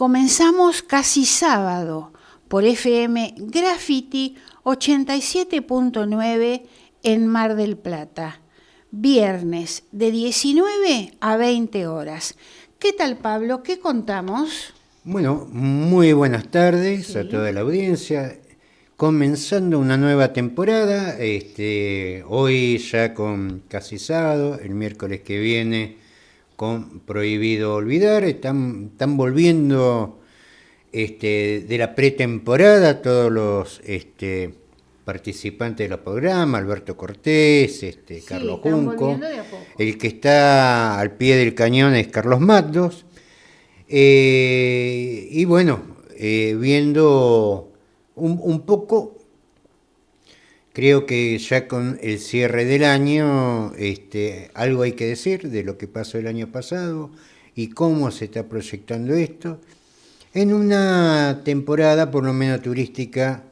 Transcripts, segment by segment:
Comenzamos casi sábado por FM Graffiti 87.9 en Mar del Plata. Viernes de 19 a 20 horas. ¿Qué tal, Pablo? ¿Qué contamos? Bueno, muy buenas tardes Sí. a toda la audiencia. Comenzando una nueva temporada, hoy ya con casi sábado, el miércoles que viene con Prohibido Olvidar. Están volviendo de la pretemporada todos los participantes de los programas, Alberto Cortés, Carlos están Junco. volviendo de a poco. El que está al pie del cañón es Carlos Matos. Y bueno, viendo un poco, creo que ya con el cierre del año, algo hay que decir de lo que pasó el año pasado y cómo se está proyectando esto. En una temporada, por lo menos turística,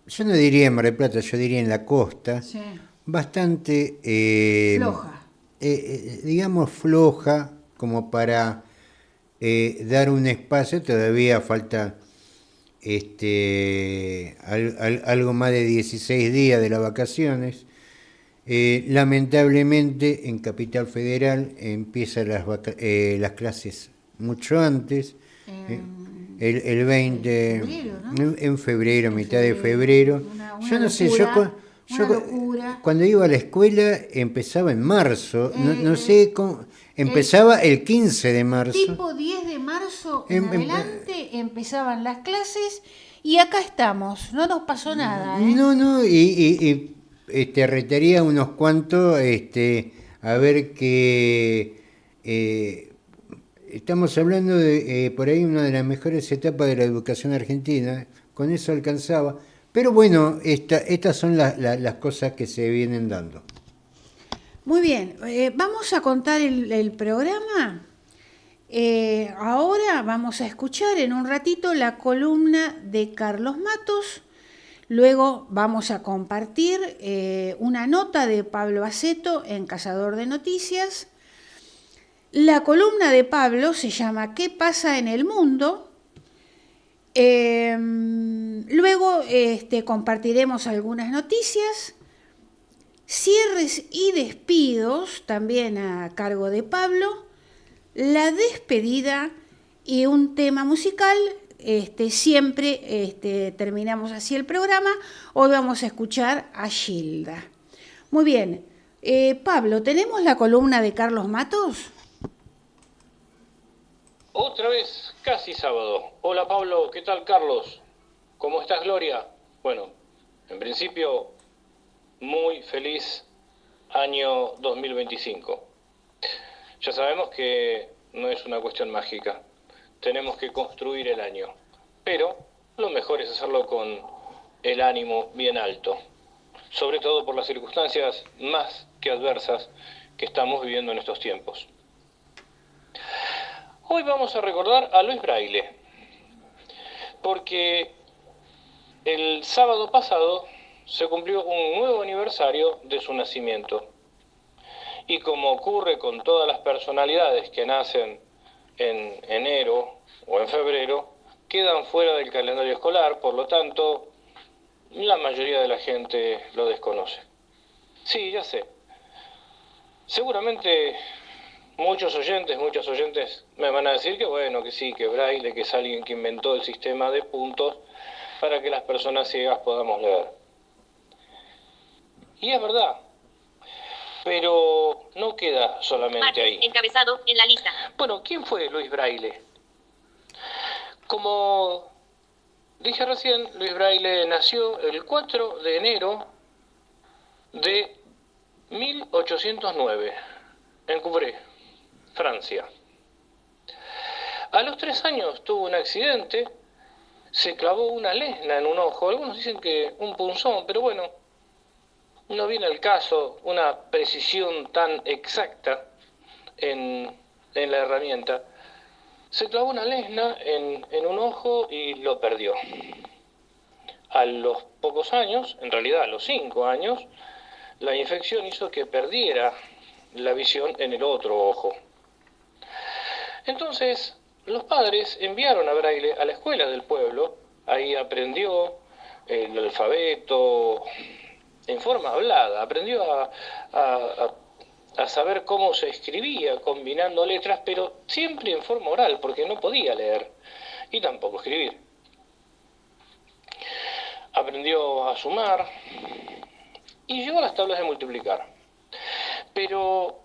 yo no diría en Mar del Plata, yo diría en la costa, Sí. bastante, Floja. digamos, floja, como para dar un espacio. Todavía falta algo más de 16 días de las vacaciones. Lamentablemente en Capital Federal empiezan las clases mucho antes, el 20, febrero, ¿no? en febrero, En mitad de febrero. febrero. Una Yo no sé, locura, yo una locura. cuando iba a la escuela empezaba en marzo, no sé cómo, empezaba el 15 de marzo. Tipo 10 de marzo en Em- em- adelante empezaban las clases y acá estamos, no nos pasó nada, ¿eh? No, y retaría unos cuantos, a ver que estamos hablando de por ahí una de las mejores etapas de la educación argentina, con eso alcanzaba, pero bueno, estas son las cosas que se vienen dando. Muy bien, vamos a contar el programa. Ahora vamos a escuchar en un ratito la columna de Carlos Matos. Luego vamos a compartir una nota de Pablo Aceto en Cazador de Noticias. La columna de Pablo se llama ¿Qué pasa en el mundo? Luego compartiremos algunas noticias, cierres y despidos, también a cargo de Pablo, la despedida y un tema musical. Siempre terminamos así el programa. Hoy vamos a escuchar a Gilda. Muy bien, Pablo, ¿tenemos la columna de Carlos Matos? Otra vez, casi sábado. Hola Pablo, ¿qué tal Carlos? ¿Cómo estás Gloria? Bueno, en principio, muy feliz año 2025. Ya sabemos que no es una cuestión mágica, tenemos que construir el año, pero lo mejor es hacerlo con el ánimo bien alto, sobre todo por las circunstancias más que adversas que estamos viviendo en estos tiempos. Hoy vamos a recordar a Luis Braille, porque el sábado pasado se cumplió un nuevo aniversario de su nacimiento. Y como ocurre con todas las personalidades que nacen en enero o en febrero, quedan fuera del calendario escolar, por lo tanto, la mayoría de la gente lo desconoce. Sí, ya sé. Seguramente muchos oyentes me van a decir que bueno, que sí, que Braille, que es alguien que inventó el sistema de puntos para que las personas ciegas podamos leer. Y es verdad, pero no queda solamente ahí. Encabezado en la lista. Bueno, ¿quién fue Luis Braille? Como dije recién, Luis Braille nació el 4 de enero de 1809 en Couvray, Francia. A los 3 años tuvo un accidente, se clavó una lesna en un ojo. Algunos dicen que un punzón, pero bueno, no viene al caso una precisión tan exacta en la herramienta. Se clavó una lesna en un ojo y lo perdió. A los pocos años, en realidad a los 5 años, la infección hizo que perdiera la visión en el otro ojo. Entonces, los padres enviaron a Braille a la escuela del pueblo. Ahí aprendió el alfabeto en forma hablada, aprendió a saber cómo se escribía combinando letras, pero siempre en forma oral, porque no podía leer y tampoco escribir. Aprendió a sumar y llegó a las tablas de multiplicar, pero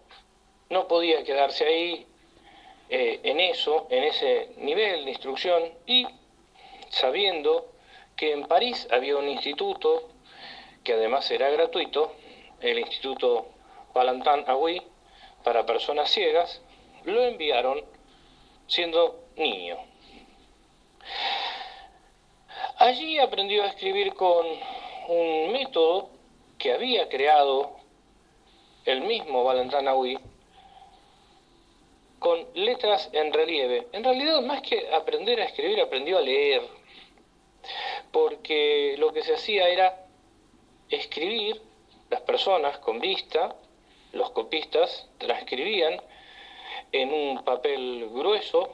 no podía quedarse ahí en ese nivel de instrucción, y sabiendo que en París había un instituto que además era gratuito, el Instituto Valentin Agüí, para personas ciegas, lo enviaron siendo niño. Allí aprendió a escribir con un método que había creado el mismo Valentin Agüí, con letras en relieve. En realidad, más que aprender a escribir, aprendió a leer, porque lo que se hacía era escribir, las personas con vista, los copistas, transcribían en un papel grueso,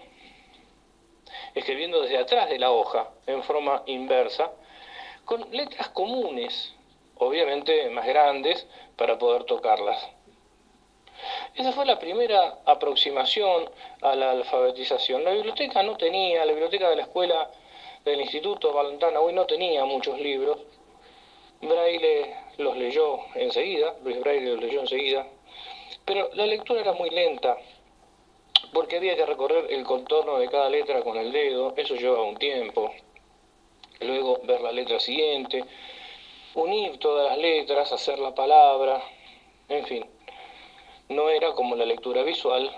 escribiendo desde atrás de la hoja, en forma inversa, con letras comunes, obviamente más grandes, para poder tocarlas. Esa fue la primera aproximación a la alfabetización. La biblioteca de la escuela del Instituto Valentin Agüí no tenía muchos libros. Braille los leyó enseguida, Luis Braille los leyó enseguida, pero la lectura era muy lenta, porque había que recorrer el contorno de cada letra con el dedo, eso llevaba un tiempo. Luego ver la letra siguiente, unir todas las letras, hacer la palabra, en fin. No era como la lectura visual,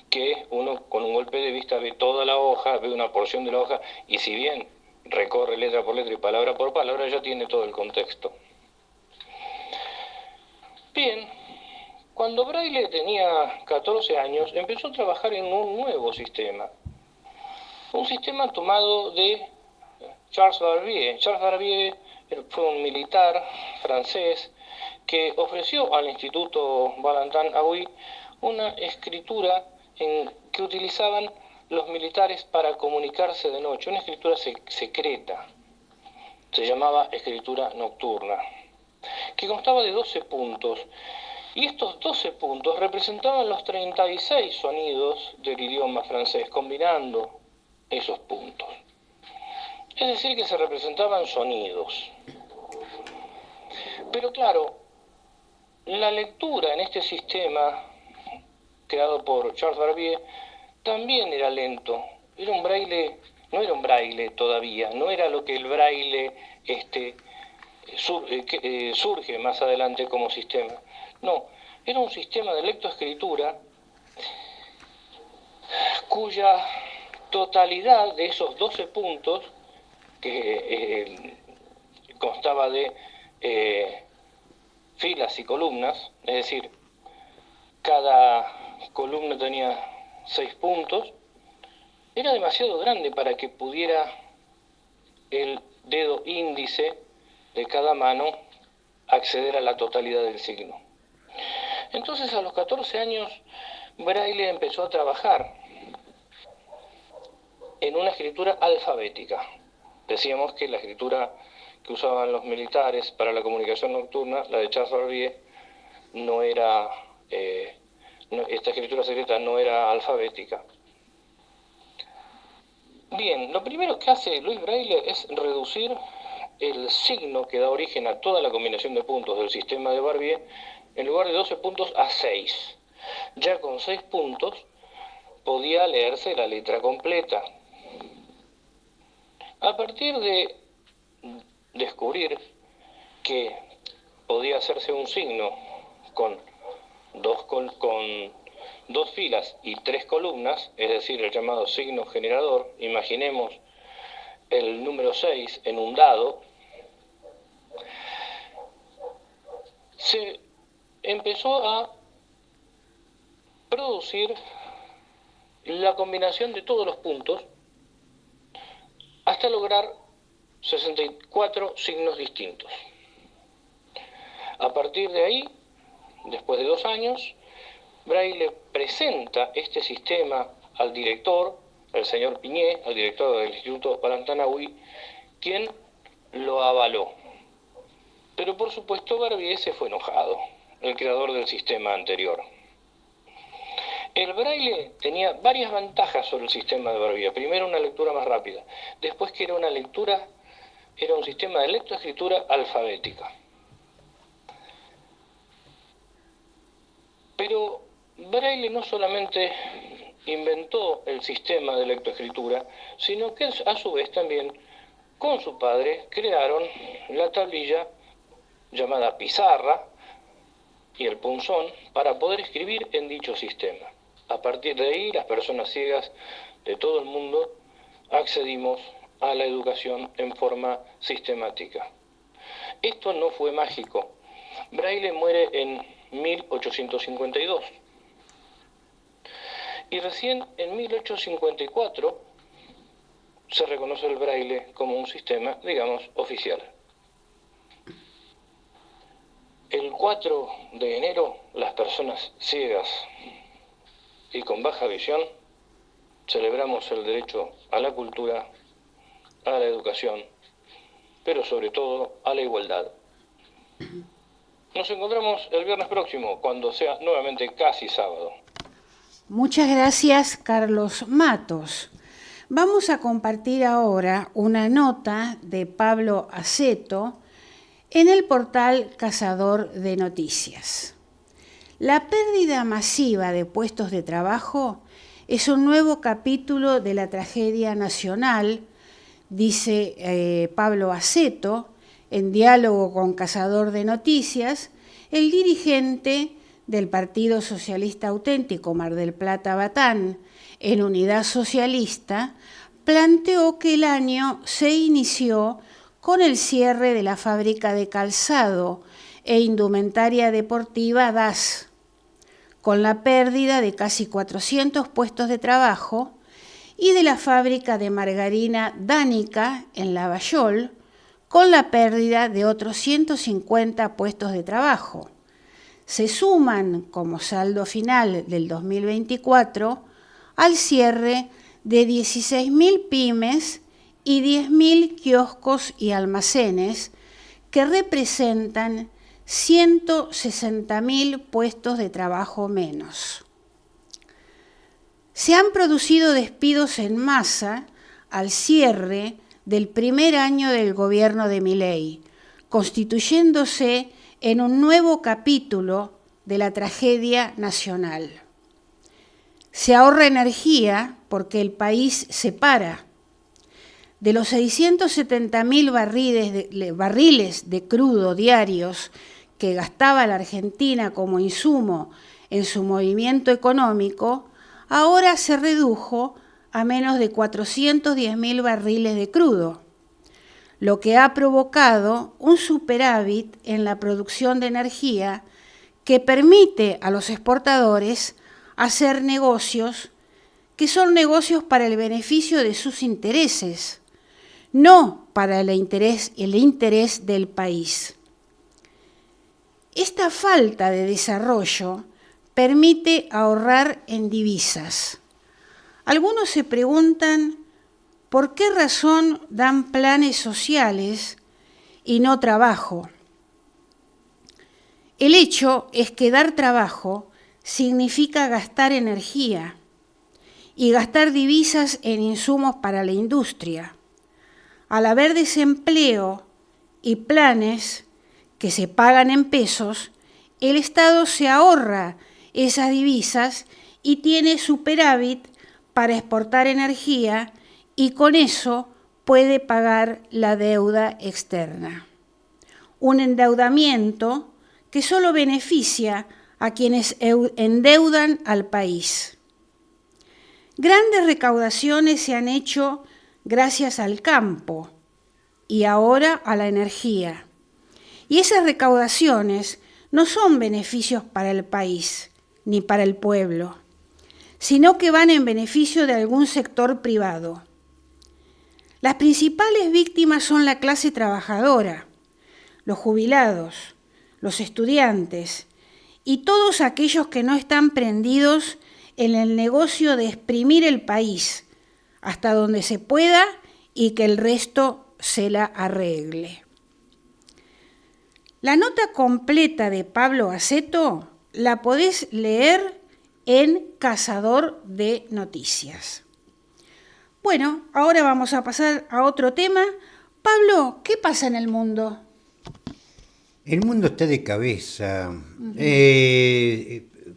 que uno con un golpe de vista ve toda la hoja, ve una porción de la hoja, y si bien recorre letra por letra y palabra por palabra, ya tiene todo el contexto. Bien, cuando Braille tenía 14 años, empezó a trabajar en un nuevo sistema. Un sistema tomado de Charles Barbier. Charles Barbier fue un militar francés que ofreció al Instituto Valentin Agüí una escritura que utilizaban los militares para comunicarse de noche, una escritura secreta, se llamaba escritura nocturna, que constaba de 12 puntos, y estos 12 puntos representaban los 36 sonidos del idioma francés, combinando esos puntos. Es decir, que se representaban sonidos. Pero claro, la lectura en este sistema creado por Charles Barbier también era lento. Era un braille, no era un braille todavía, no era lo que el braille surge más adelante como sistema. No, era un sistema de lectoescritura cuya totalidad de esos 12 puntos, que constaba de filas y columnas, es decir, cada columna tenía 6 puntos, era demasiado grande para que pudiera el dedo índice de cada mano acceder a la totalidad del signo. Entonces, a los 14 años, Braille empezó a trabajar en una escritura alfabética. Decíamos que la escritura que usaban los militares para la comunicación nocturna, la de Charles Barbier, no era, esta escritura secreta no era alfabética. Bien, lo primero que hace Louis Braille es reducir el signo que da origen a toda la combinación de puntos del sistema de Barbier, en lugar de 12 puntos, a 6. Ya con 6 puntos podía leerse la letra completa. A partir de descubrir que podía hacerse un signo con dos filas y 3 columnas, es decir, el llamado signo generador, imaginemos el número 6 en un dado, se empezó a producir la combinación de todos los puntos hasta lograr 64 signos distintos. A partir de ahí, después de 2 años, Braille presenta este sistema al director, el señor Piñé, el director del Instituto Balantanahui, quien lo avaló. Pero por supuesto Barbier se fue enojado, el creador del sistema anterior. El braille tenía varias ventajas sobre el sistema de Barbier. Primero, una lectura más rápida. Después, que era un sistema de lectoescritura alfabética. Pero Braille no solamente inventó el sistema de lectoescritura, sino que a su vez también, con su padre, crearon la tablilla llamada pizarra y el punzón para poder escribir en dicho sistema. A partir de ahí, las personas ciegas de todo el mundo accedimos a la educación en forma sistemática. Esto no fue mágico. Braille muere en 1852. Y recién en 1854 se reconoce el braille como un sistema, digamos, oficial. El 4 de enero, las personas ciegas y con baja visión celebramos el derecho a la cultura, a la educación, pero sobre todo a la igualdad. Nos encontramos el viernes próximo, cuando sea nuevamente casi sábado. Muchas gracias, Carlos Matos. Vamos a compartir ahora una nota de Pablo Aceto en el portal Cazador de Noticias. La pérdida masiva de puestos de trabajo es un nuevo capítulo de la tragedia nacional, dice Pablo Aceto, en diálogo con Cazador de Noticias, el dirigente del Partido Socialista Auténtico Mar del Plata-Batán, en Unidad Socialista, planteó que el año se inició con el cierre de la fábrica de calzado e indumentaria deportiva DAS, con la pérdida de casi 400 puestos de trabajo, y de la fábrica de margarina Dánica en Lavallol, con la pérdida de otros 150 puestos de trabajo. Se suman como saldo final del 2024 al cierre de 16.000 pymes y 10.000 kioscos y almacenes, que representan 160.000 puestos de trabajo menos. Se han producido despidos en masa al cierre del primer año del gobierno de Milei, constituyéndose en un nuevo capítulo de la tragedia nacional. Se ahorra energía porque el país se para. De los 670.000 barriles de crudo diarios que gastaba la Argentina como insumo en su movimiento económico, ahora se redujo a menos de 410.000 barriles de crudo, lo que ha provocado un superávit en la producción de energía que permite a los exportadores hacer negocios que son negocios para el beneficio de sus intereses, no para el interés del país. Esta falta de desarrollo permite ahorrar en divisas. Algunos se preguntan por qué razón dan planes sociales y no trabajo. El hecho es que dar trabajo significa gastar energía y gastar divisas en insumos para la industria. Al haber desempleo y planes que se pagan en pesos, el Estado se ahorra esas divisas y tiene superávit para exportar energía, y con eso puede pagar la deuda externa. Un endeudamiento que solo beneficia a quienes endeudan al país. Grandes recaudaciones se han hecho gracias al campo y ahora a la energía. Y esas recaudaciones no son beneficios para el país ni para el pueblo, sino que van en beneficio de algún sector privado. Las principales víctimas son la clase trabajadora, los jubilados, los estudiantes y todos aquellos que no están prendidos en el negocio de exprimir el país hasta donde se pueda y que el resto se la arregle. La nota completa de Pablo Aceto la podés leer en Cazador de Noticias. Bueno, ahora vamos a pasar a otro tema. Pablo, ¿qué pasa en el mundo? El mundo está de cabeza,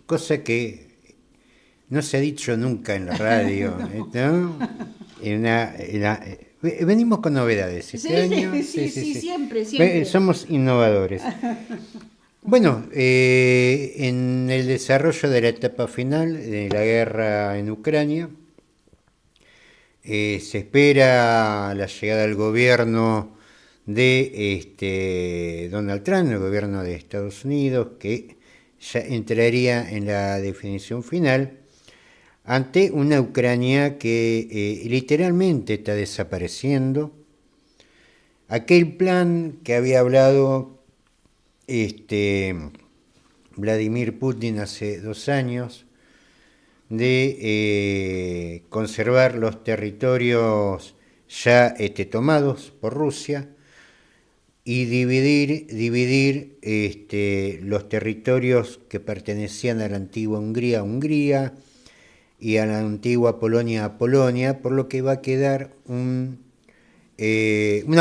cosa que no se ha dicho nunca en la radio, ¿no? Venimos con novedades este año. Sí, siempre. Somos innovadores. Bueno, en el desarrollo de la etapa final de la guerra en Ucrania, se espera la llegada al gobierno de Donald Trump, el gobierno de Estados Unidos, que ya entraría en la definición final ante una Ucrania que literalmente está desapareciendo. Aquel plan que había hablado Vladimir Putin hace 2 años de conservar los territorios ya tomados por Rusia y dividir los territorios que pertenecían a la antigua Hungría y a la antigua Polonia, por lo que va a quedar una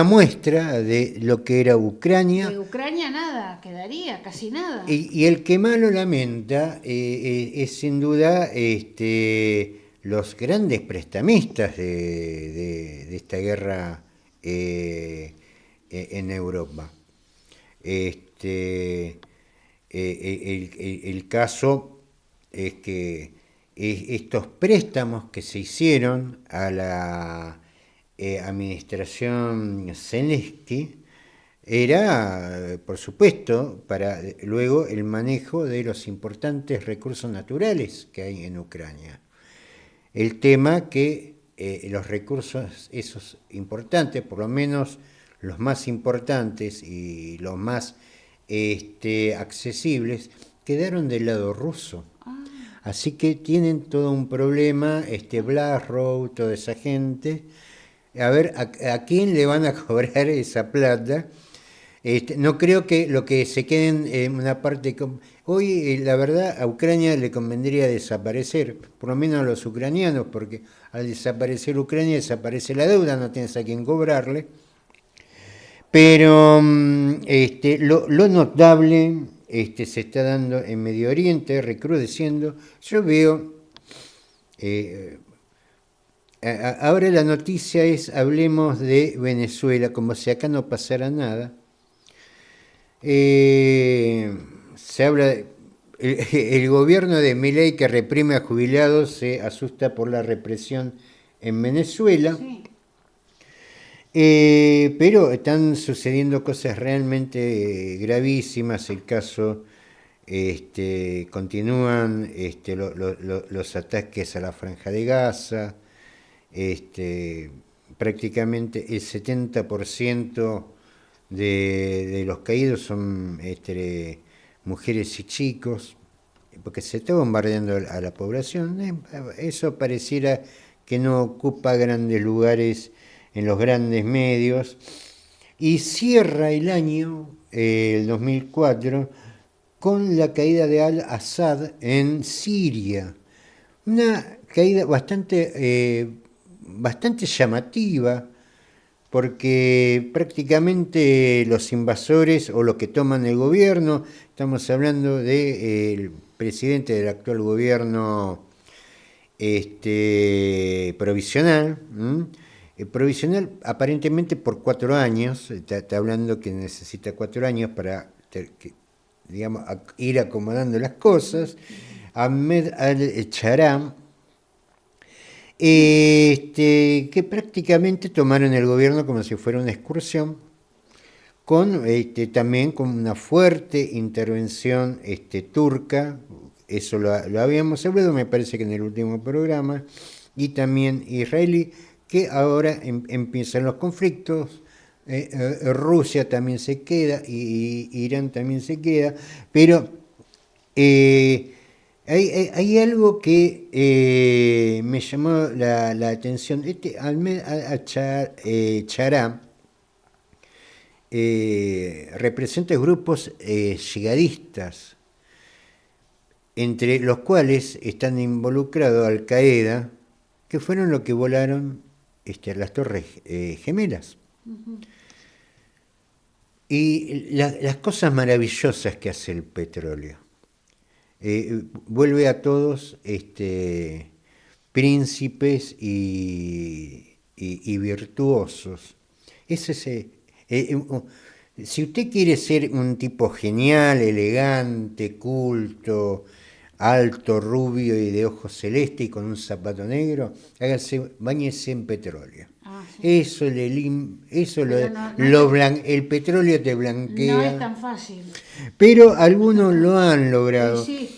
muestra de lo que era Ucrania. De Ucrania nada, quedaría casi nada. Y el que más lo lamenta es sin duda los grandes prestamistas de esta guerra en Europa. El caso es que estos préstamos que se hicieron a la administración Zelensky era, por supuesto, para luego el manejo de los importantes recursos naturales que hay en Ucrania. El tema que los recursos esos importantes, por lo menos los más importantes y los más accesibles, quedaron del lado ruso. Así que tienen todo un problema, BlackRock, toda esa gente. A ver, ¿a quién le van a cobrar esa plata? No creo que lo que se queden en una parte... Hoy, la verdad, a Ucrania le convendría desaparecer, por lo menos a los ucranianos, porque al desaparecer Ucrania desaparece la deuda, no tienes a quién cobrarle. Pero lo notable se está dando en Medio Oriente, recrudeciendo. Yo veo... ahora la noticia es, hablemos de Venezuela, como si acá no pasara nada. Se habla el gobierno de Milei que reprime a jubilados se asusta por la represión en Venezuela. Sí. Pero están sucediendo cosas realmente gravísimas. El caso, continúan los ataques a la Franja de Gaza. Prácticamente el 70% de los caídos son mujeres y chicos, porque se está bombardeando a la población. Eso pareciera que no ocupa grandes lugares en los grandes medios, y cierra el año, el 2004, con la caída de al-Assad en Siria. Una caída bastante llamativa, porque prácticamente los invasores o los que toman el gobierno, estamos hablando del presidente del actual gobierno provisional, provisional aparentemente por 4 años, está hablando que necesita 4 años para ir acomodando las cosas. Ahmed al-Sharam, que prácticamente tomaron el gobierno como si fuera una excursión, con también con una fuerte intervención turca. Eso lo habíamos hablado, me parece que en el último programa, y también israelí, que ahora empiezan los conflictos. Rusia también se queda, y Irán también se queda, pero Hay algo que me llamó la atención. Ahmed al-Chará representa grupos yihadistas, entre los cuales están involucrados Al-Qaeda, que fueron los que volaron las Torres Gemelas. Y las cosas maravillosas que hace el petróleo. Vuelve a todos príncipes y virtuosos. Si usted quiere ser un tipo genial, elegante, culto, alto, rubio y de ojos celestes y con un zapato negro, báñese en petróleo. Sí. El petróleo te blanquea. No es tan fácil. Pero algunos lo han logrado. Sí.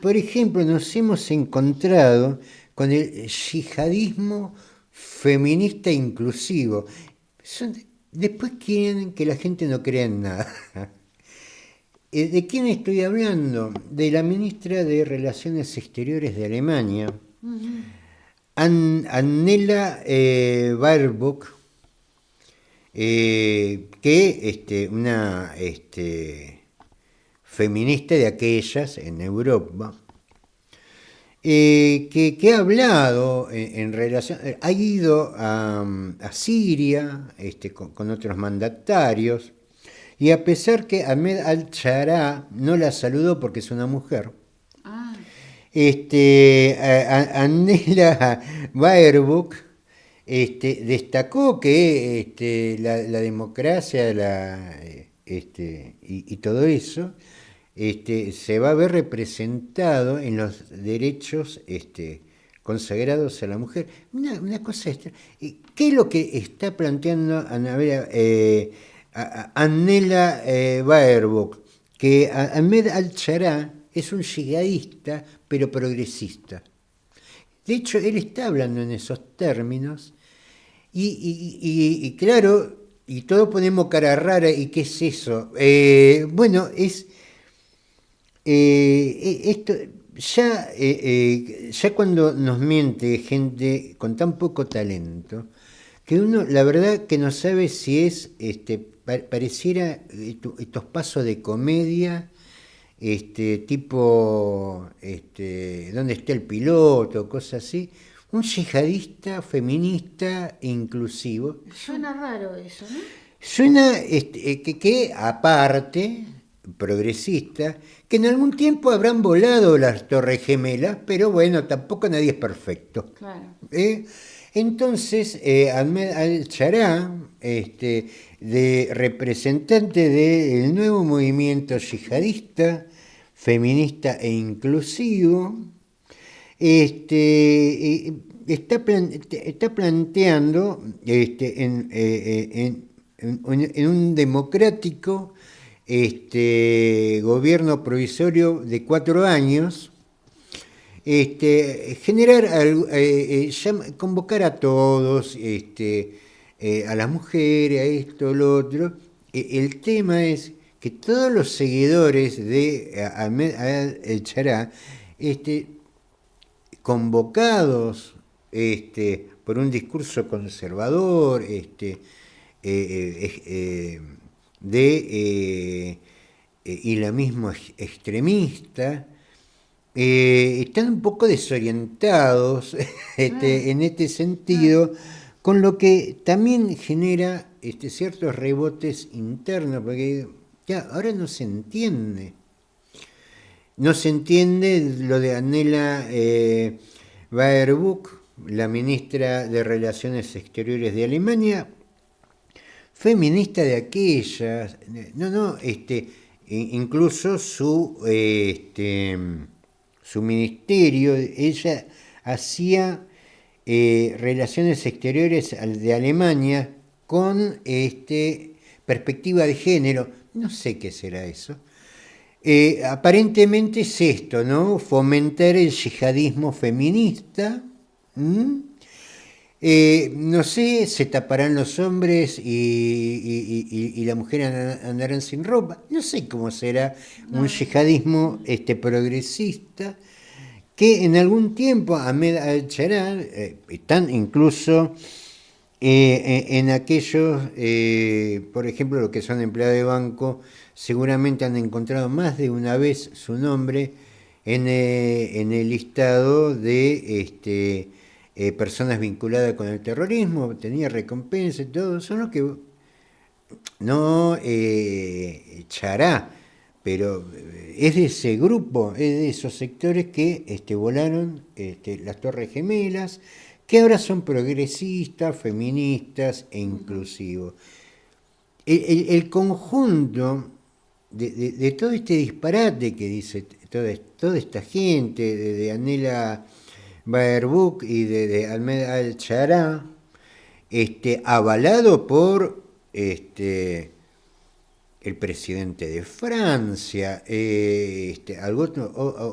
Por ejemplo, nos hemos encontrado con el yihadismo feminista inclusivo. Después quieren que la gente no crea en nada. ¿De quién estoy hablando? De la ministra de Relaciones Exteriores de Alemania, Annela Baerbock, que una feminista de aquellas en Europa, que ha hablado en relación, ha ido a Siria con otros mandatarios, y a pesar que Ahmed al-Chará no la saludó porque es una mujer, Annela Baerbock destacó que la democracia y todo eso se va a ver representado en los derechos consagrados a la mujer. Una cosa extra. ¿Qué es lo que está planteando Annela Baerbock? Que Ahmed al-Chará es un yihadista, pero progresista. De hecho, él está hablando en esos términos y claro, y todos ponemos cara rara, ¿y qué es eso? Bueno, es esto ya cuando nos miente gente con tan poco talento, que uno la verdad que no sabe si es pareciera estos pasos de comedia, tipo ¿dónde está el piloto? Cosas así. Un yihadista feminista e inclusivo. Suena raro eso, ¿no? Suena que aparte, progresista, que en algún tiempo habrán volado las Torres Gemelas, pero bueno, tampoco nadie es perfecto. Claro. Entonces, Ahmed al-Chará, de representante del nuevo movimiento yihadista, feminista e inclusivo, está planteando en un democrático gobierno provisorio de 4 años, convocar a todos, a las mujeres, a esto, lo otro. El tema es que todos los seguidores de Ahmed al-Chará, convocados por un discurso conservador, de islamismo extremista, están un poco desorientados en este sentido, con lo que también genera ciertos rebotes internos, porque ya ahora no se entiende. No se entiende lo de Annela Baerbock, la ministra de Relaciones Exteriores de Alemania, feminista de aquellas, incluso su ministerio, ella hacía relaciones exteriores de Alemania con perspectiva de género. No sé qué será eso. Aparentemente es esto, ¿no? Fomentar el yihadismo feminista. No sé, se taparán los hombres y la mujer andarán sin ropa. No sé cómo será un No. yihadismo progresista que en algún tiempo Ahmed al-Sharaa están incluso en aquellos, por ejemplo, los que son empleados de banco, seguramente han encontrado más de una vez su nombre en el listado de personas vinculadas con el terrorismo, tenía recompensa y todo, son los que no Chará, pero es de ese grupo, es de esos sectores que volaron las Torres Gemelas, que ahora son progresistas, feministas e inclusivos. El conjunto de todo este disparate que dice toda esta gente, de Anela Baerbock y de Ahmed al-Sharaa, avalado por el presidente de Francia,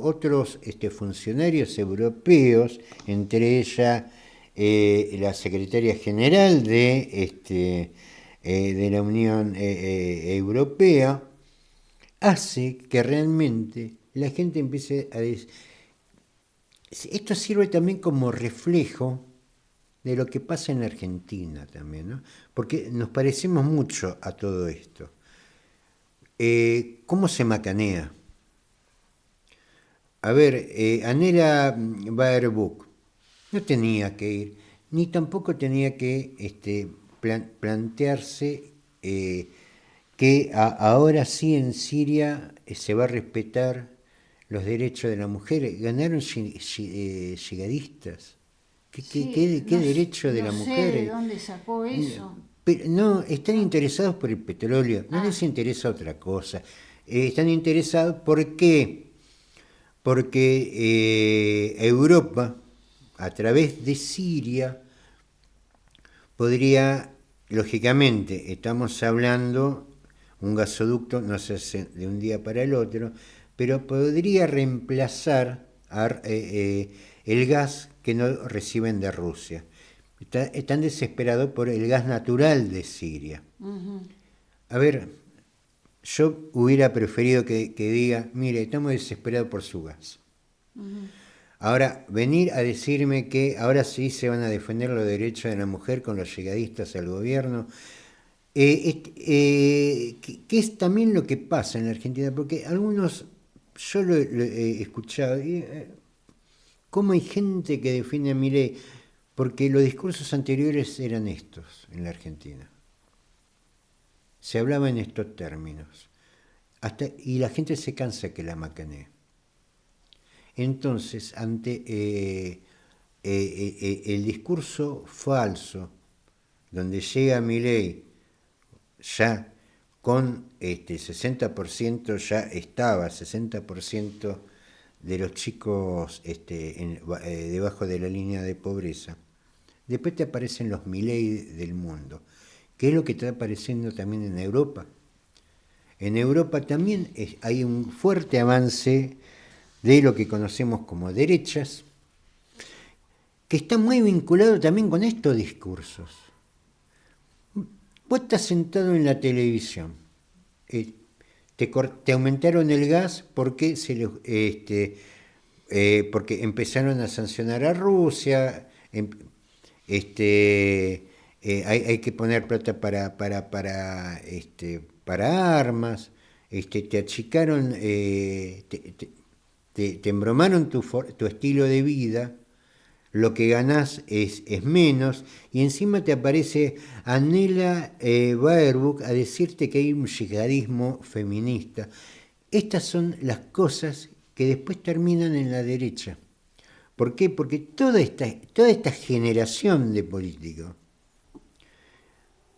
otros funcionarios europeos, entre ellas la secretaria general de la Unión Europea, hace que realmente la gente empiece a decir, esto sirve también como reflejo de lo que pasa en la Argentina también, ¿no? Porque nos parecemos mucho a todo esto. ¿Cómo se macanea? A ver, Anela Baerbock no tenía que ir, ni tampoco tenía que plantearse que ahora sí en Siria se va a respetar los derechos de la mujer. Ganaron yihadistas. ¿Qué derecho de la no sé mujer? de dónde sacó eso. Pero no, están interesados por el petróleo, no les interesa otra cosa. Están interesados, ¿por qué? Porque Europa, a través de Siria, podría, lógicamente, estamos hablando, un gasoducto no se hace de un día para el otro, pero podría reemplazar el gas que no reciben de Rusia. Están desesperados por el gas natural de Siria. A ver, yo hubiera preferido que diga, mire, estamos desesperados por su gas. Ahora, venir a decirme que ahora sí se van a defender los derechos de la mujer con los llegadistas al gobierno, que es también lo que pasa en la Argentina, porque algunos, yo lo he escuchado, ¿cómo hay gente que defiende a Milei? Porque los discursos anteriores eran estos en la Argentina. Se hablaba en estos términos. Y la gente se cansa que la macanee. Entonces, ante el discurso falso, donde llega Milei ya con 60%, ya estaba 60% de los chicos debajo de la línea de pobreza. Después te aparecen los Milei del mundo, que es lo que está apareciendo también en Europa. En Europa también hay un fuerte avance de lo que conocemos como derechas, que está muy vinculado también con estos discursos. Vos estás sentado en la televisión, te aumentaron el gas porque porque empezaron a sancionar a Rusia, hay que poner plata para armas, te achicaron, te embromaron tu estilo de vida, lo que ganás es menos, y encima te aparece Anela Baerbock a decirte que hay un yihadismo feminista. Estas son las cosas que después terminan en la derecha. ¿Por qué? Porque toda esta generación de políticos,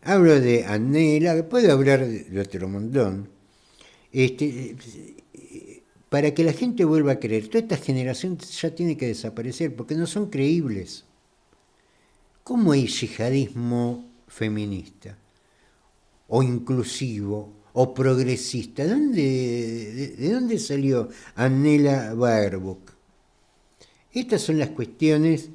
hablo de Anela, puedo hablar de otro montón, para que la gente vuelva a creer, toda esta generación ya tiene que desaparecer porque no son creíbles. ¿Cómo hay yihadismo feminista? O inclusivo, o progresista. ¿De dónde salió Anela Baerbock? Estas son las cuestiones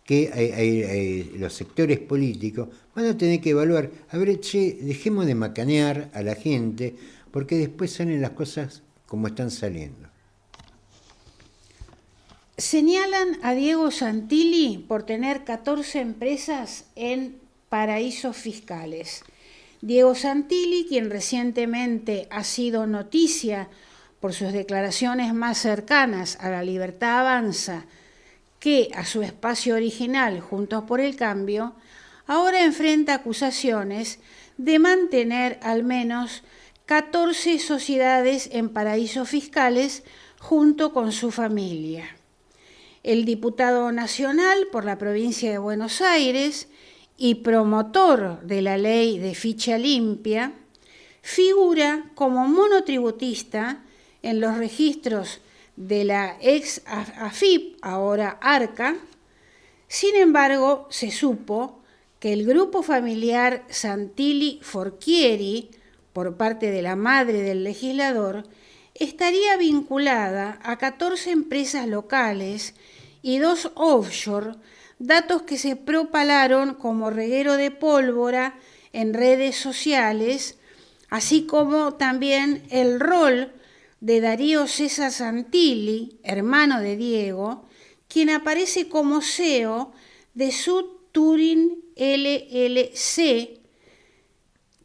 que los sectores políticos van a tener que evaluar, a ver, che, dejemos de macanear a la gente, porque después salen las cosas como están saliendo. Señalan a Diego Santilli por tener 14 empresas en paraísos fiscales. Diego Santilli, quien recientemente ha sido noticia por sus declaraciones más cercanas a La Libertad Avanza que a su espacio original, Juntos por el Cambio, ahora enfrenta acusaciones de mantener al menos 14 sociedades en paraísos fiscales junto con su familia. El diputado nacional por la provincia de Buenos Aires y promotor de la ley de ficha limpia, figura como monotributista en los registros de la ex AFIP, ahora ARCA. Sin embargo, se supo que el grupo familiar Santilli Forchieri, por parte de la madre del legislador, estaría vinculada a 14 empresas locales y 2 offshore, datos que se propalaron como reguero de pólvora en redes sociales, así como también el rol de Darío César Santilli, hermano de Diego, quien aparece como CEO de Sud Touring LLC,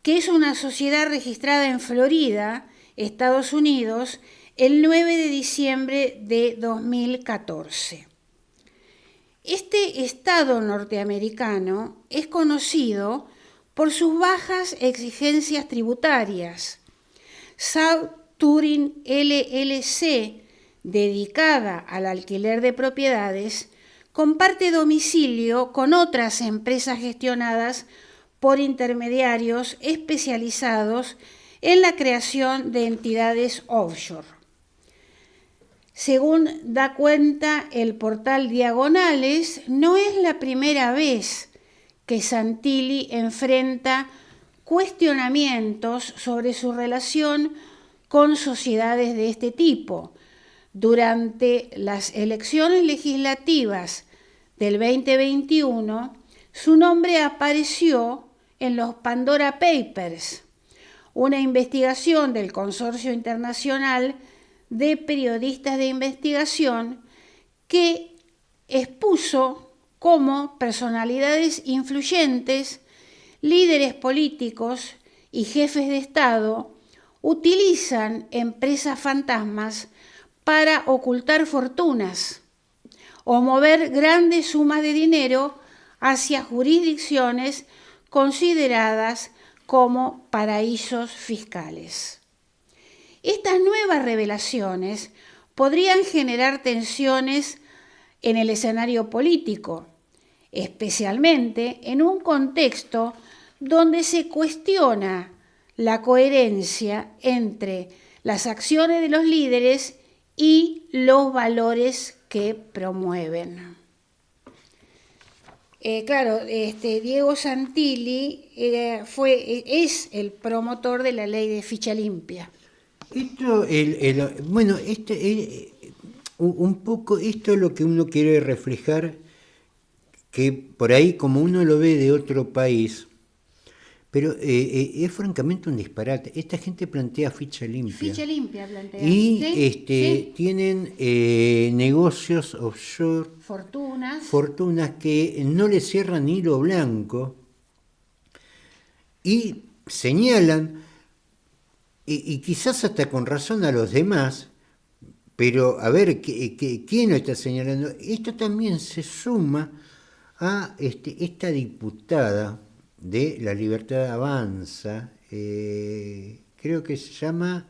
que es una sociedad registrada en Florida, Estados Unidos, el 9 de diciembre de 2014. Este estado norteamericano es conocido por sus bajas exigencias tributarias. South Touring LLC, dedicada al alquiler de propiedades, comparte domicilio con otras empresas gestionadas por intermediarios especializados en la creación de entidades offshore. Según da cuenta el portal Diagonales, no es la primera vez que Santilli enfrenta cuestionamientos sobre su relación con sociedades de este tipo. Durante las elecciones legislativas del 2021, su nombre apareció en los Pandora Papers, una investigación del Consorcio Internacional de Periodistas de Investigación que expuso cómo personalidades influyentes, líderes políticos y jefes de Estado utilizan empresas fantasmas para ocultar fortunas o mover grandes sumas de dinero hacia jurisdicciones consideradas como paraísos fiscales. Estas nuevas revelaciones podrían generar tensiones en el escenario político, especialmente en un contexto donde se cuestiona la coherencia entre las acciones de los líderes y los valores que promueven. Diego Santilli es el promotor de la ley de ficha limpia. Un poco esto es lo que uno quiere reflejar, que por ahí como uno lo ve de otro país, pero es francamente un disparate. Esta gente plantea ficha limpia. Ficha limpia plantea. Y ¿Sí? tienen negocios offshore. Fortunas que no le cierran hilo blanco. Y señalan, y quizás hasta con razón a los demás, pero a ver, ¿quién lo está señalando? Esto también se suma a esta diputada de La Libertad Avanza, creo que se llama,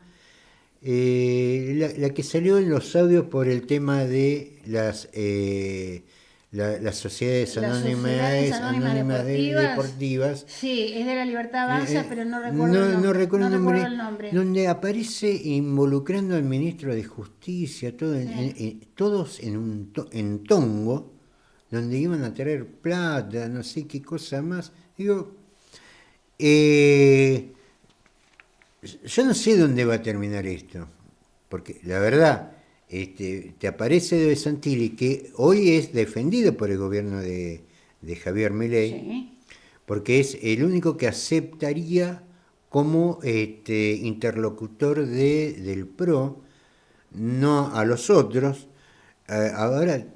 la que salió en los audios por el tema de las sociedades anónimas deportivas. Sí, es de La Libertad Avanza, pero no recuerdo el nombre. Donde aparece involucrando al ministro de Justicia, todos en tongo, donde iban a traer plata, no sé qué cosa más. Digo, yo no sé dónde va a terminar esto, porque la verdad, te aparece De Santilli, que hoy es defendido por el gobierno de Javier Milei, Sí. porque es el único que aceptaría como interlocutor del PRO, no a los otros. Ahora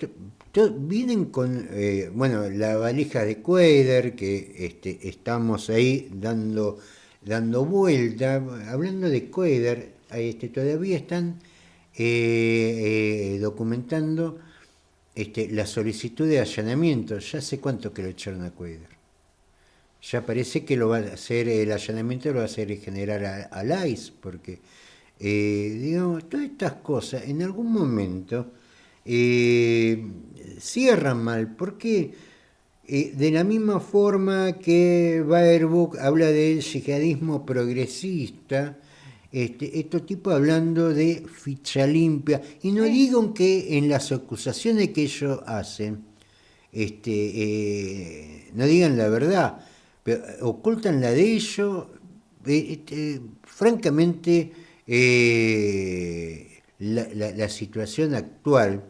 vienen con, bueno, la valija de Cuadra, que estamos ahí dando vuelta. Hablando de Cuadra, todavía están documentando la solicitud de allanamiento. Ya hace cuánto que lo echaron a Cuadra. Ya parece que lo va a hacer, el allanamiento lo va a hacer el general Alaiz, porque, digamos, todas estas cosas en algún momento cierran mal, porque de la misma forma que Baerbock habla del yihadismo progresista, estos tipos hablando de ficha limpia, y no digan que en las acusaciones que ellos hacen, no digan la verdad, pero ocultan la de ellos. Francamente, la situación actual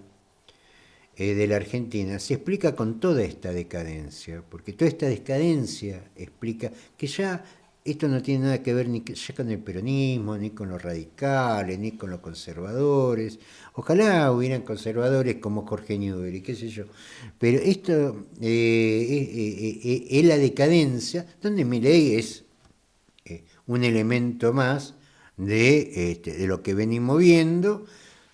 de la Argentina se explica con toda esta decadencia, porque toda esta decadencia explica que ya esto no tiene nada que ver ni ya con el peronismo, ni con los radicales, ni con los conservadores. Ojalá hubieran conservadores como Jorge Newbery, qué sé yo. Pero esto es la decadencia, donde Milei es un elemento más de lo que venimos viendo,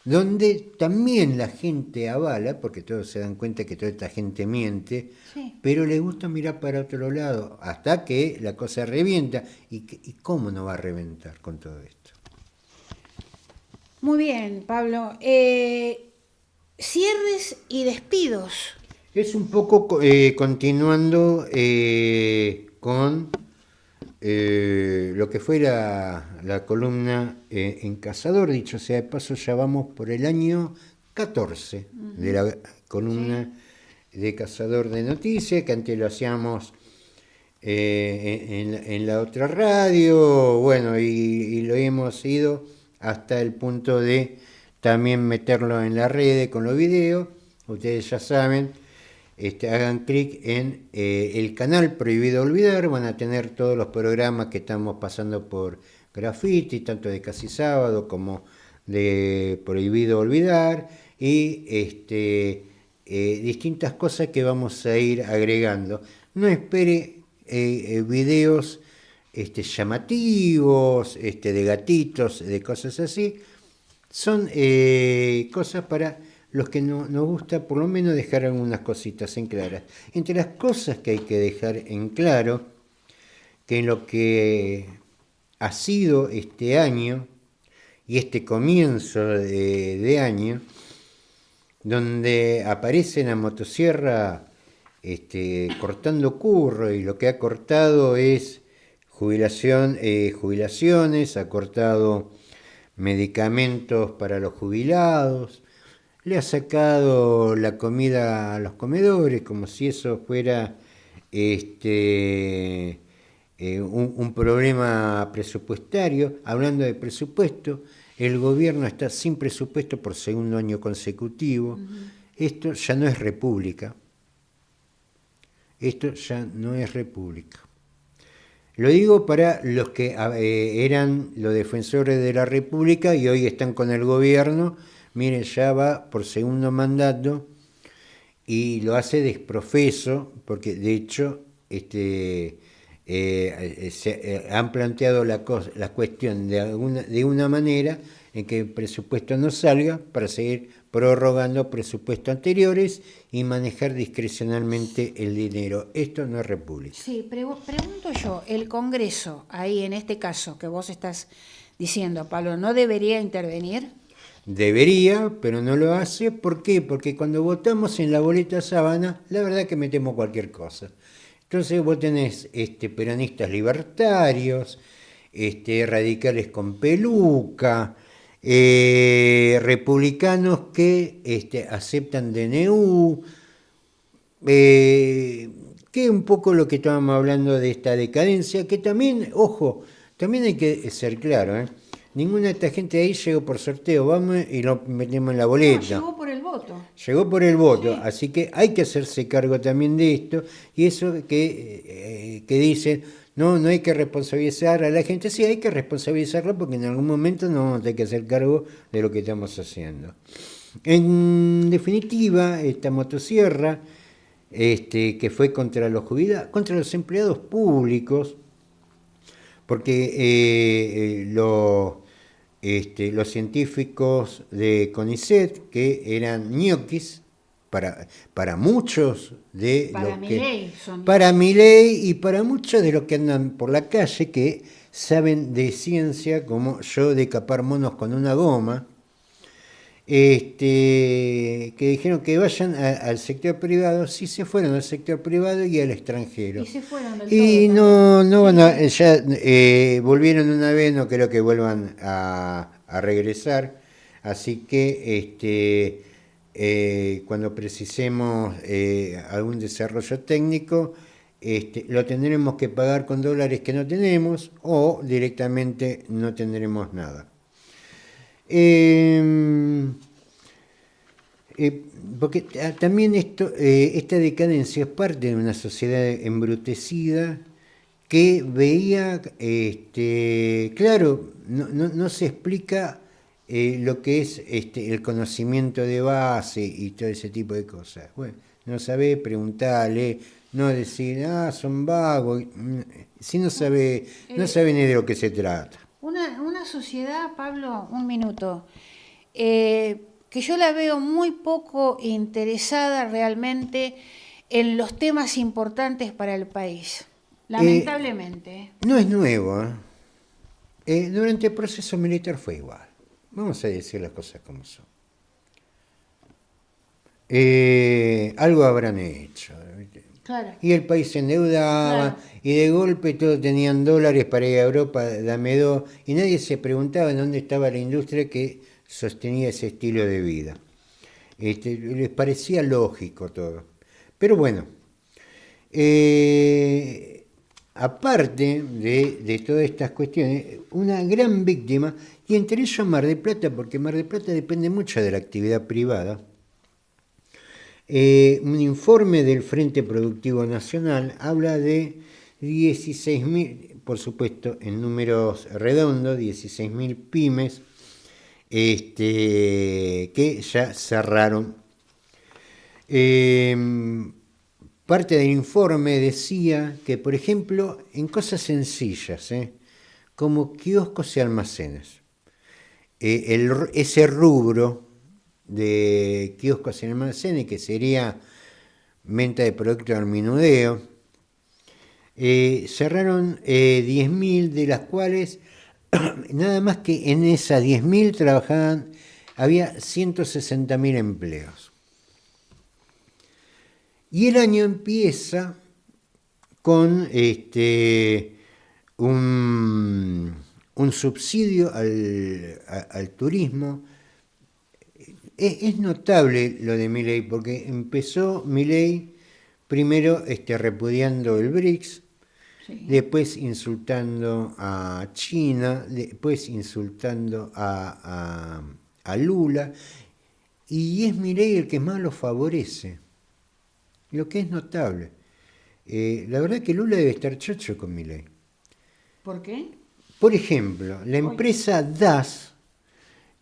donde también la gente avala, porque todos se dan cuenta que toda esta gente miente, Sí. pero les gusta mirar para otro lado, hasta que la cosa revienta. ¿Y cómo no va a reventar con todo esto? Muy bien, Pablo. Cierres y despidos. Es un poco continuando con lo que fue la columna en Cazador. Dicho sea de paso, ya vamos por el año 14 de la columna de Cazador de Noticias, que antes lo hacíamos en la otra radio, bueno, y lo hemos ido hasta el punto de también meterlo en la red con los videos. Ustedes ya saben, hagan clic en el canal Prohibido Olvidar, van a tener todos los programas que estamos pasando por Graffiti, tanto de Casi Sábado como de Prohibido Olvidar, y distintas cosas que vamos a ir agregando. No espere videos llamativos, de gatitos, de cosas así. Son cosas para los que nos gusta por lo menos dejar algunas cositas en claras. Entre las cosas que hay que dejar en claro, que en lo que ha sido este año y este comienzo de año, donde aparece la motosierra cortando curro, y lo que ha cortado es jubilaciones, ha cortado medicamentos para los jubilados, le ha sacado la comida a los comedores, como si eso fuera un problema presupuestario. Hablando de presupuesto, el gobierno está sin presupuesto por segundo año consecutivo. Esto ya no es república. Esto ya no es república. Lo digo para los que eran los defensores de la república y hoy están con el gobierno. Miren, ya va por segundo mandato y lo hace desprofeso, porque de hecho han planteado la cuestión de una manera en que el presupuesto no salga, para seguir prorrogando presupuestos anteriores y manejar discrecionalmente el dinero. Esto no es república. Sí, pregunto yo, el Congreso, ahí en este caso que vos estás diciendo, Pablo, ¿no debería intervenir? Debería, pero no lo hace. ¿Por qué? Porque cuando votamos en la boleta sábana, la verdad que metemos cualquier cosa. Entonces vos tenés peronistas libertarios, radicales con peluca, republicanos que aceptan DNU, que es un poco lo que estábamos hablando de esta decadencia, que también, ojo, también hay que ser claro, Ninguna de esta gente de ahí llegó por sorteo, vamos y lo metemos en la No, boleta. llegó por el voto. Llegó por el voto, Sí. así que hay que hacerse cargo también de esto, y eso que dicen, no hay que responsabilizar a la gente, sí hay que responsabilizarla porque en algún momento nos vamos a tener que hacer cargo de lo que estamos haciendo. En definitiva, esta motosierra, que fue contra los jubilados, contra los empleados públicos, porque los científicos de CONICET, que eran ñoquis para muchos de Para los Milei son para Milei y para muchos de los que andan por la calle, que saben de ciencia, como yo, de capar monos con una goma, que dijeron que vayan al sector privado. Sí, se fueron al sector privado y al extranjero. Y se fueron del Y todo no van también. ya volvieron una vez, no creo que vuelvan a regresar. Así que cuando precisemos algún desarrollo técnico, lo tendremos que pagar con dólares que no tenemos, o directamente no tendremos nada. Porque también esta decadencia es parte de una sociedad embrutecida que veía, claro, no se explica lo que es el conocimiento de base y todo ese tipo de cosas. Bueno, no sabe, preguntarle, no decir, son vagos, si no sabe ni de lo que se trata. Una sociedad, Pablo, un minuto, que yo la veo muy poco interesada realmente en los temas importantes para el país, lamentablemente. No es nuevo, ¿eh? Durante el proceso militar fue igual. Vamos a decir las cosas como son. Algo habrán hecho. Claro. Y el país se endeudaba, Claro. y de golpe todos tenían dólares para ir a Europa, dame dos, y nadie se preguntaba en dónde estaba la industria que sostenía ese estilo de vida. Les parecía lógico todo. Pero bueno, aparte de todas estas cuestiones, una gran víctima, y entre ellos Mar del Plata, porque Mar del Plata depende mucho de la actividad privada. Un informe del Frente Productivo Nacional habla de 16.000, por supuesto en números redondos, 16.000 pymes que ya cerraron. Parte del informe decía que, por ejemplo, en cosas sencillas, como kioscos y almacenes, ese rubro de kioscos y almacenes, que sería venta de productos al menudeo, cerraron 10.000, de las cuales nada más que en esas 10.000 trabajaban, había 160.000 empleos. Y el año empieza con un subsidio al turismo. Es notable lo de Milei, porque empezó Milei primero repudiando el BRICS, sí, después insultando a China, después insultando a Lula, y es Milei el que más lo favorece, lo que es notable. La verdad que Lula debe estar chocho con Milei. ¿Por qué? Por ejemplo, la empresa DAS,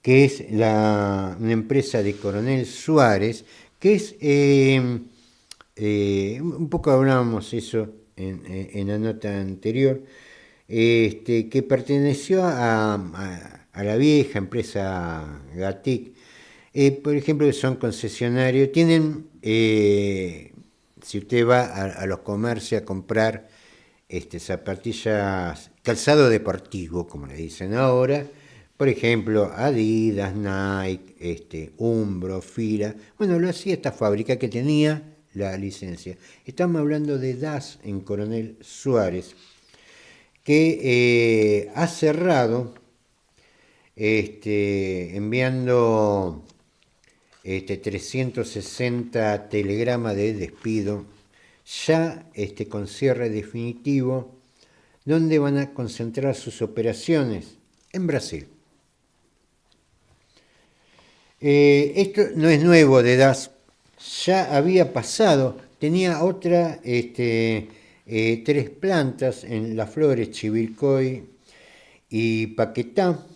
que es una empresa de Coronel Suárez, que es, un poco hablábamos eso en la nota anterior, que perteneció a la vieja empresa Gatic. Por ejemplo, son concesionarios, tienen, si usted va a los comercios a comprar zapatillas, calzado deportivo, como le dicen ahora, por ejemplo, Adidas, Nike, Umbro, Fila. Bueno, lo hacía esta fábrica que tenía la licencia. Estamos hablando de DAS en Coronel Suárez, que ha cerrado, enviando 360 telegramas de despido, ya con cierre definitivo, donde van a concentrar sus operaciones en Brasil. Esto no es nuevo de Das, ya había pasado, tenía tres plantas en Las Flores, Chivilcoy y Paquetá.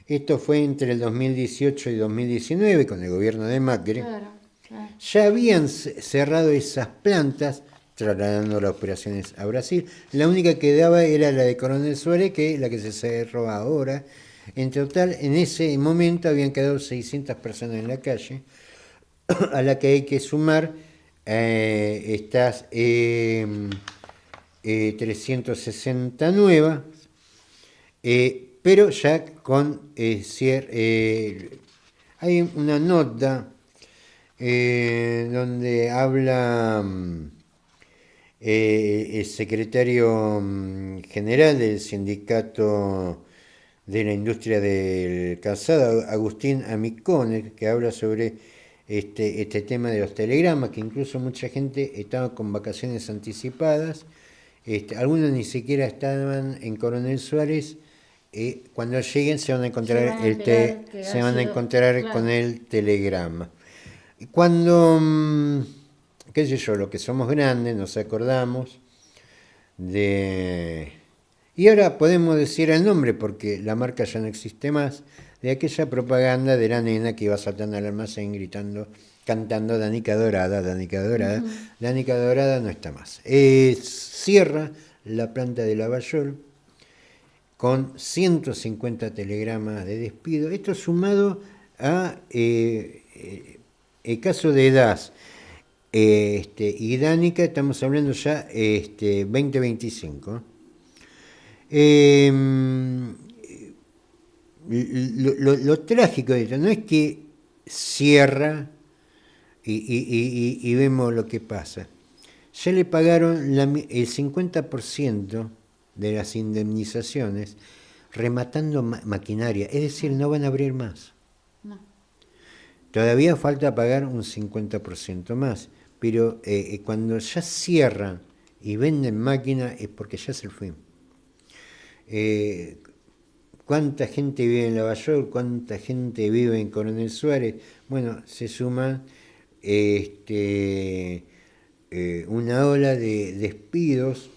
Esto fue entre el 2018 y 2019 con el gobierno de Macri. Claro, claro. Ya habían cerrado esas plantas, trasladando las operaciones a Brasil. La única que quedaba era la de Coronel Suárez, que es la que se cerró ahora. En total, en ese momento habían quedado 600 personas en la calle, a la que hay que sumar estas 360 nuevas, pero ya con hay una nota donde habla el secretario general del sindicato de la industria del calzado, Agustín Amicone, que habla sobre este tema de los telegramas, que incluso mucha gente estaba con vacaciones anticipadas, algunos ni siquiera estaban en Coronel Suárez. Cuando lleguen se van a encontrar, claro, con el telegrama. Cuando, qué sé yo, lo que somos grandes, nos acordamos de... Y ahora podemos decir el nombre, porque la marca ya no existe más, de aquella propaganda de la nena que iba saltando al almacén gritando, cantando Danica Dorada, Danica Dorada. Ujú. Danica Dorada no está más. Cierra la planta de Lavallol con 150 telegramas de despido. Esto sumado a el caso de Das y Danica, estamos hablando ya 2025. Lo trágico de esto no es que cierra y vemos lo que pasa. Ya le pagaron el 50% de las indemnizaciones rematando maquinaria, es decir, no van a abrir más. No. Todavía falta pagar un 50% más, pero cuando ya cierran y venden máquina es porque ya es el fin. ¿Cuánta gente vive en Lavallol? ¿Cuánta gente vive en Coronel Suárez? Bueno, se suma una ola de despidos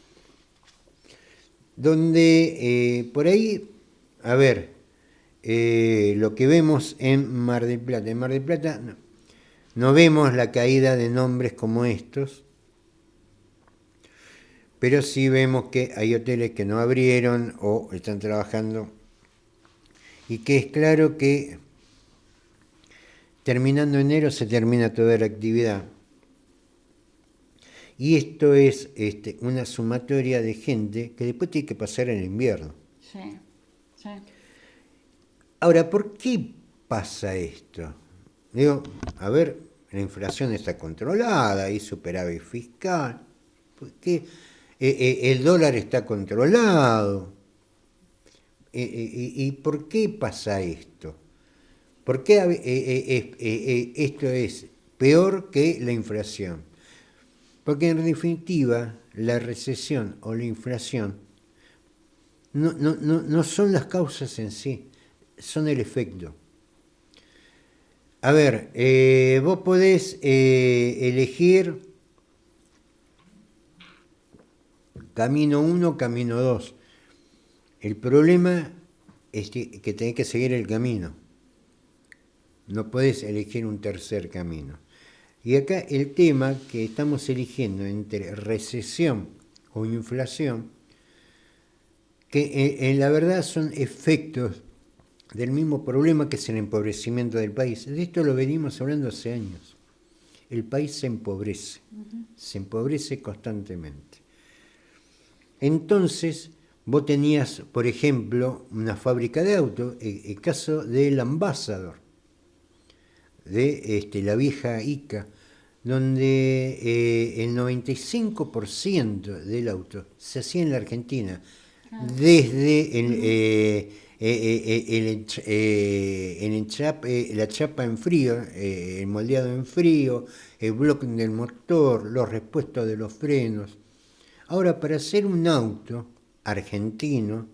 donde por ahí, a ver, lo que vemos en Mar del Plata. En Mar del Plata no vemos la caída de nombres como estos, pero sí vemos que hay hoteles que no abrieron o están trabajando y que es claro que terminando enero se termina toda la actividad. Y esto es una sumatoria de gente que después tiene que pasar el invierno. Sí, sí. Ahora, ¿por qué pasa esto? Digo, a ver, la inflación está controlada, hay superávit fiscal, ¿por qué? El dólar está controlado. ¿Y por qué pasa esto? ¿Por qué esto es peor que la inflación? Porque en definitiva la recesión o la inflación no son las causas en sí, son el efecto. A ver, vos podés elegir camino 1, camino 2. El problema es que tenés que seguir el camino. No podés elegir un tercer camino. Y acá el tema que estamos eligiendo entre recesión o inflación, que en la verdad son efectos del mismo problema que es el empobrecimiento del país. De esto lo venimos hablando hace años. El país se empobrece constantemente. Entonces, vos tenías, por ejemplo, una fábrica de autos, el caso del Ambassador, de la vieja Ica, donde el 95% del auto se hacía en la Argentina, desde la chapa en frío, el moldeado en frío, el bloque del motor, los repuestos de los frenos. Ahora, para hacer un auto argentino,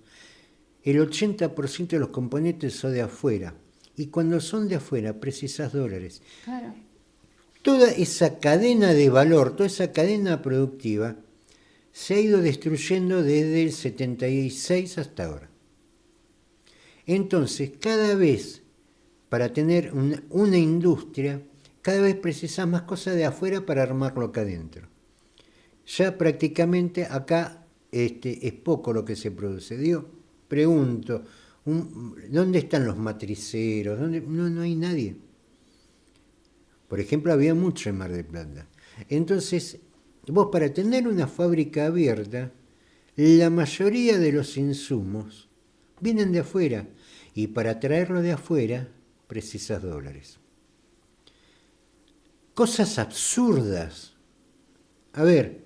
el 80% de los componentes son de afuera. Y cuando son de afuera, precisas dólares. Claro. Toda esa cadena de valor, toda esa cadena productiva, se ha ido destruyendo desde el 76 hasta ahora. Entonces, cada vez, para tener una industria, cada vez precisas más cosas de afuera para armarlo acá adentro. Ya prácticamente acá es poco lo que se produce. Digo, pregunto, ¿dónde están los matriceros? No hay nadie. Por ejemplo, había mucho en Mar del Plata. Entonces, vos para tener una fábrica abierta, la mayoría de los insumos vienen de afuera. Y para traerlo de afuera, precisas dólares. Cosas absurdas. A ver,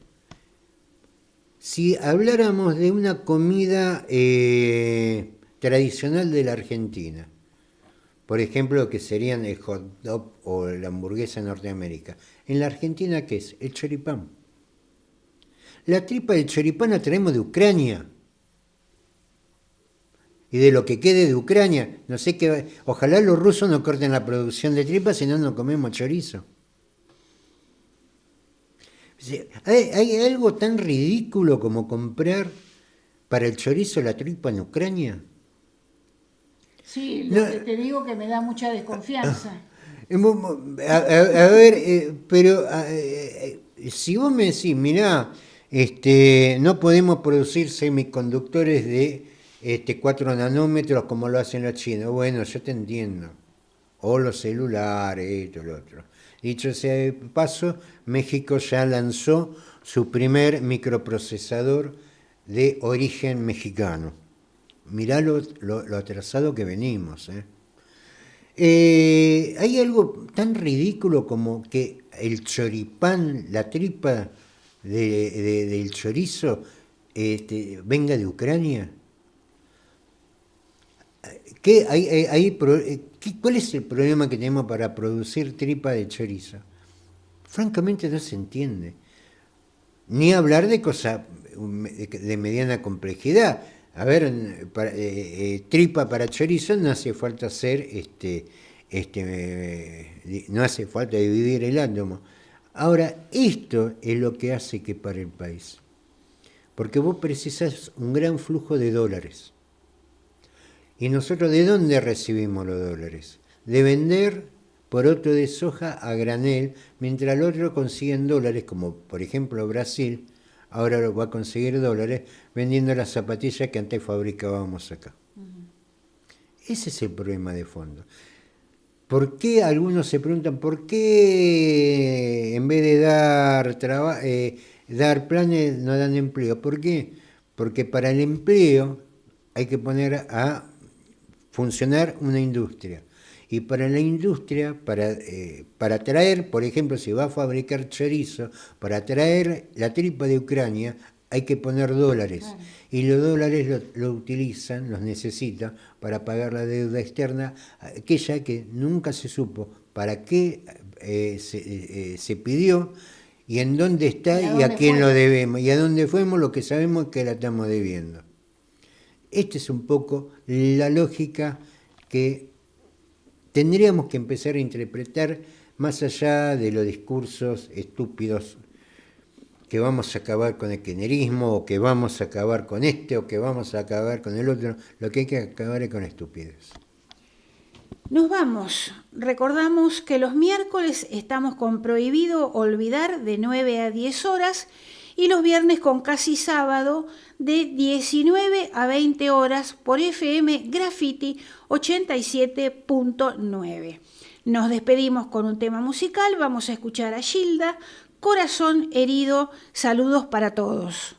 si habláramos de una comida tradicional de la Argentina, por ejemplo, que serían el hot dog o la hamburguesa en Norteamérica. ¿En la Argentina qué es? El choripán. La tripa del choripán la traemos de Ucrania. Y de lo que quede de Ucrania, no sé qué. Ojalá los rusos no corten la producción de tripas, si no comemos chorizo. ¿Hay algo tan ridículo como comprar para el chorizo la tripa en Ucrania? Sí, lo que te digo que me da mucha desconfianza. A ver, pero si vos me decís, mirá, no podemos producir semiconductores de 4 nanómetros como lo hacen los chinos. Bueno, yo te entiendo. O los celulares, esto, lo otro. Dicho sea de paso, México ya lanzó su primer microprocesador de origen mexicano. Mirá lo atrasado que venimos. Hay algo tan ridículo como que el choripán, la tripa del chorizo, venga de Ucrania. ¿Cuál es el problema que tenemos para producir tripa de chorizo? Francamente no se entiende. Ni hablar de cosas de mediana complejidad. A ver, tripa para chorizo no hace falta hacer, no hace falta dividir el átomo. Ahora, esto es lo que hace que pare el país. Porque vos precisás un gran flujo de dólares. ¿Y nosotros de dónde recibimos los dólares? De vender poroto de soja a granel, mientras el otro consiguen dólares, como por ejemplo Brasil, ahora va a conseguir dólares vendiendo las zapatillas que antes fabricábamos acá. Ese es el problema de fondo. ¿Por qué algunos se preguntan por qué en vez de dar planes no dan empleo? ¿Por qué? Porque para el empleo hay que poner a funcionar una industria. Y para la industria, para traer, por ejemplo, si va a fabricar chorizo, para traer la tripa de Ucrania, hay que poner dólares. Claro. Y los dólares lo utilizan, los necesitan para pagar la deuda externa, aquella que nunca se supo para qué se pidió y en dónde está y a quién lo debemos. Y a dónde fuimos, lo que sabemos es que la estamos debiendo. Esta es un poco la lógica que tendríamos que empezar a interpretar más allá de los discursos estúpidos que vamos a acabar con el kirchnerismo, o que vamos a acabar con o que vamos a acabar con el otro. Lo que hay que acabar es con estupidez. Nos vamos. Recordamos que los miércoles estamos con Prohibido Olvidar de 9 a 10 horas y los viernes con Casi Sábado de 19 a 20 horas por FM Graffiti 87.9. Nos despedimos con un tema musical. Vamos a escuchar a Gilda, Corazón Herido. Saludos para todos.